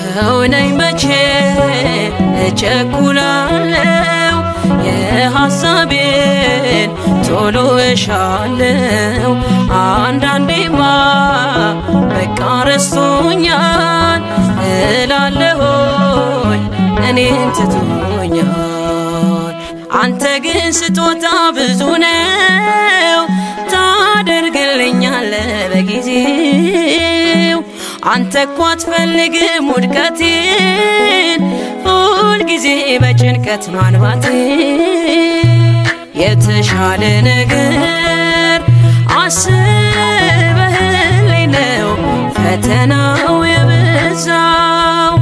ሰውነኝ መቼ እቸኩላለሁ የሐሳቤን ቶሎ እሻለሁ አንዳንዴማ በቃ ረስቶኛል እላለሆኝ እኔን ትቶኛል አንተ ግን ስጦታ ብዙ ነው ታደርግልኛለህ በጊዜው አንተ እኮ አትፈልግም ውድቀቴን ሁልጊዜ በጭንቀት ማንባቴን የተሻለ ነገር አስበህልኝ ነው ፈተናው የበዛው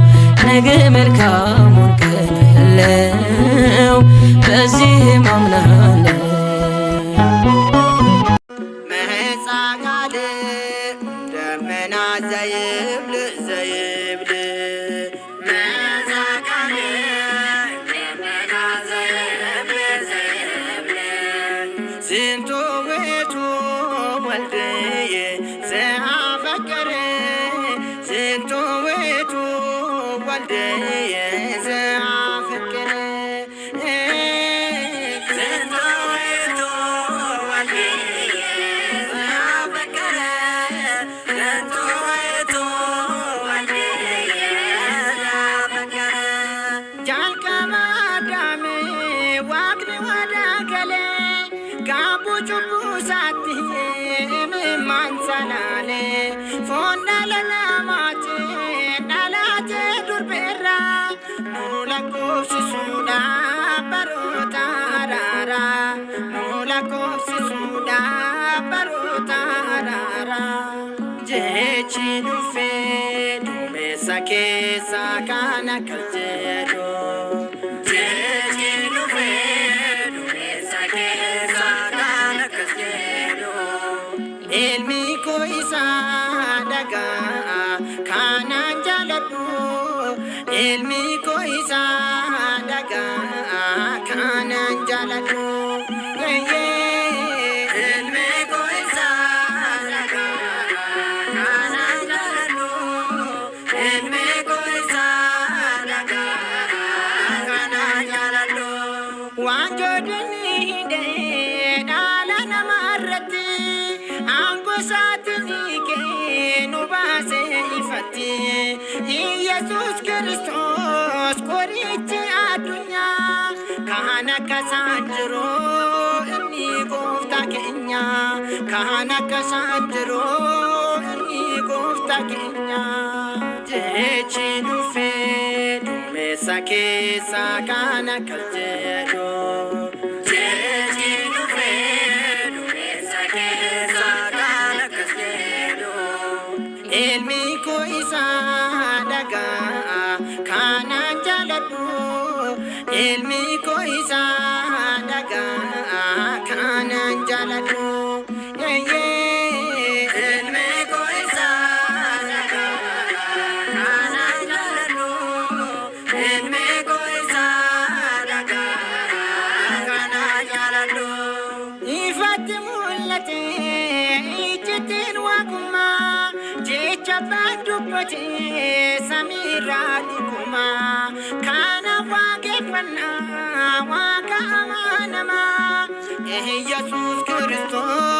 ነገ መልካሙን ቀን ያለው በዚህ ማምናለሁ Kesa kana kajedo Jejinu fedu Kesa kesa kana kajedo Ilmi ko isa daga kana jaladhuu Ilmi ko isa daga kana jaladhuu Jesus Christos korichi adunya kahana kasanjro inni gofta kenya kahana kasanjro inni gofta kenya jechinu fedu mesake sakana kajedo jechinu fedu mesake sakana kajedo ilmi ko isa kana jaladhuu ilmi ko isa daga kana jaladhuu ilmi ko isa daga kana jaladhuu ilmi ko isa daga kana jaladhuu ifatti mul'ate ijjitiin waaqummaa jecha baaddubbate Samiraanikuma kana waaqeffannaa waaqa amanama Jesus Christos